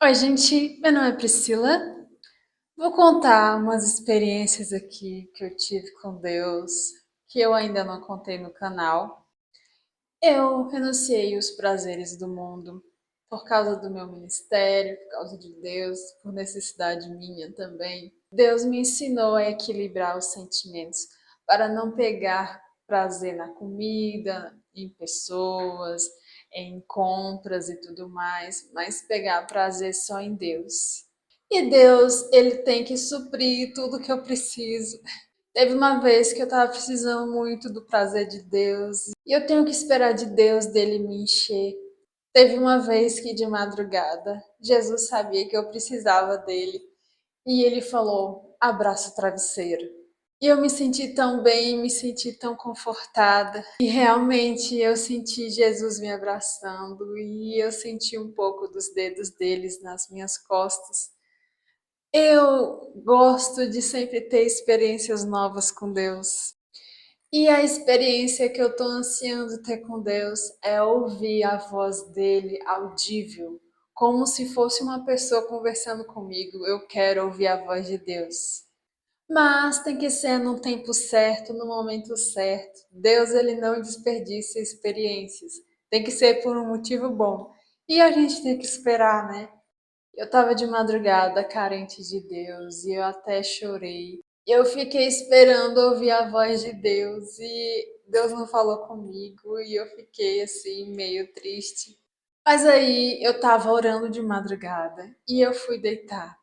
Oi, gente, meu nome é Priscila. Vou contar umas experiências aqui que eu tive com Deus, que eu ainda não contei no canal. Eu renunciei os prazeres do mundo por causa do meu ministério, por causa de Deus, por necessidade minha também. Deus me ensinou a equilibrar os sentimentos para não pegar prazer na comida, em pessoas, em compras e tudo mais, mas pegar prazer só em Deus. E Deus, ele tem que suprir tudo que eu preciso. Teve uma vez que eu tava precisando muito do prazer de Deus e eu tenho que esperar de Deus dele me encher. Teve uma vez que de madrugada Jesus sabia que eu precisava dele e ele falou: abraça o travesseiro. E eu me senti tão bem, me senti tão confortada. E realmente eu senti Jesus me abraçando e eu senti um pouco dos dedos deles nas minhas costas. Eu gosto de sempre ter experiências novas com Deus. E a experiência que eu estou ansiando ter com Deus é ouvir a voz dele audível, como se fosse uma pessoa conversando comigo. Eu quero ouvir a voz de Deus. Mas tem que ser no tempo certo, no momento certo. Deus, ele não desperdiça experiências. Tem que ser por um motivo bom. E a gente tem que esperar, né? Eu estava de madrugada carente de Deus e eu até chorei. Eu fiquei esperando ouvir a voz de Deus e Deus não falou comigo e eu fiquei assim meio triste. Mas aí eu estava orando de madrugada e eu fui deitar.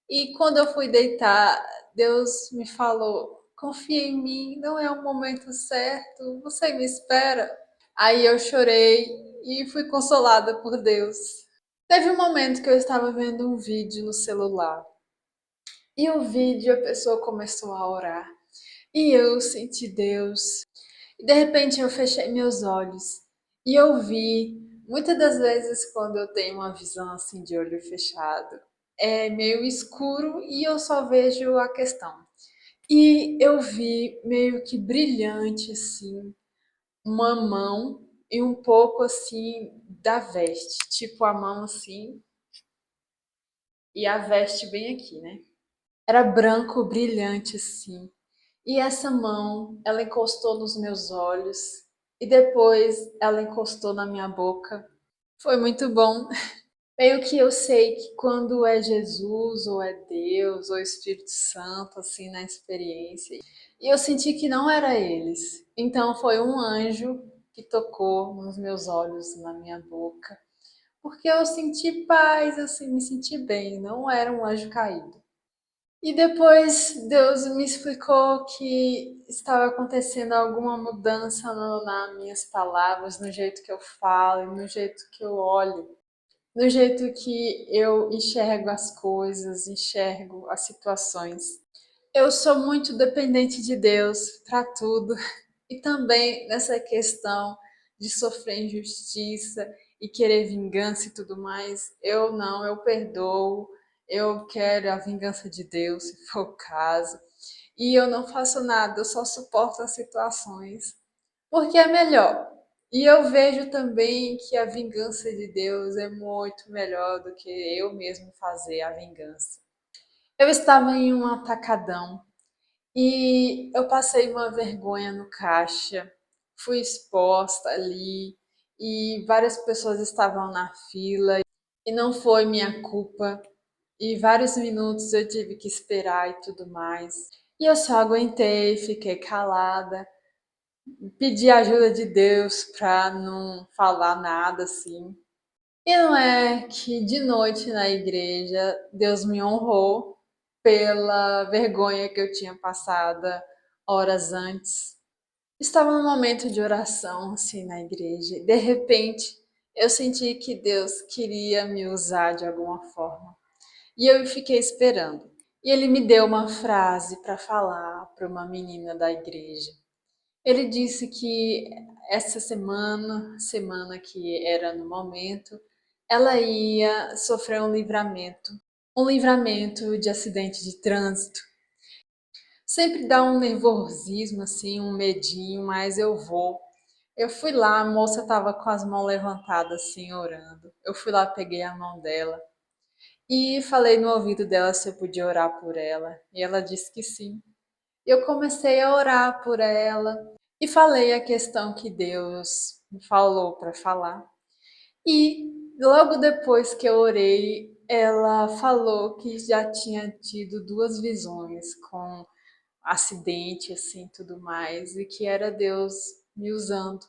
E quando eu fui deitar, Deus me falou: confia em mim, não é o momento certo, você me espera. Aí eu chorei e fui consolada por Deus. Teve um momento que eu estava vendo um vídeo no celular e o vídeo a pessoa começou a orar e eu senti Deus. E de repente eu fechei meus olhos e eu vi, muitas das vezes quando eu tenho uma visão assim de olho fechado, é meio escuro e eu só vejo a questão. E eu vi meio que brilhante assim, uma mão e um pouco assim da veste, tipo a mão assim e a veste bem aqui, né? Era branco, brilhante assim. E essa mão, ela encostou nos meus olhos e depois ela encostou na minha boca. Foi muito bom. Meio que eu sei que quando é Jesus, ou é Deus, ou Espírito Santo, assim, na experiência. E eu senti que não era eles. Então foi um anjo que tocou nos meus olhos, na minha boca. Porque eu senti paz, assim, me senti bem. Não era um anjo caído. E depois Deus me explicou que estava acontecendo alguma mudança nas minhas palavras, no jeito que eu falo, no jeito que eu olho, no jeito que eu enxergo as coisas, enxergo as situações. Eu sou muito dependente de Deus para tudo e também nessa questão de sofrer injustiça e querer vingança e tudo mais. Eu não, eu perdoo, eu quero a vingança de Deus, se for o caso. E eu não faço nada, eu só suporto as situações, porque é melhor. E eu vejo também que a vingança de Deus é muito melhor do que eu mesmo fazer a vingança. Eu estava em um atacadão e eu passei uma vergonha no caixa, fui exposta ali e várias pessoas estavam na fila e não foi minha culpa. E vários minutos eu tive que esperar e tudo mais. E eu só aguentei, fiquei calada, pedi a ajuda de Deus pra não falar nada assim. E não é que de noite na igreja Deus me honrou pela vergonha que eu tinha passado horas antes. Estava num momento de oração assim na igreja. E de repente, eu senti que Deus queria me usar de alguma forma. E eu fiquei esperando. E ele me deu uma frase para falar para uma menina da igreja. Ele disse que essa semana, semana que era no momento, ela ia sofrer um livramento de acidente de trânsito. Sempre dá um nervosismo, assim, um medinho, mas eu vou. Eu fui lá, a moça estava com as mãos levantadas, assim, orando. Eu fui lá, peguei a mão dela. e falei no ouvido dela se eu podia orar por ela. E ela disse que sim. Eu comecei a orar por ela e falei a questão que Deus me falou para falar. E logo depois que eu orei, ela falou que já tinha tido duas visões com acidente assim, tudo mais, e que era Deus me usando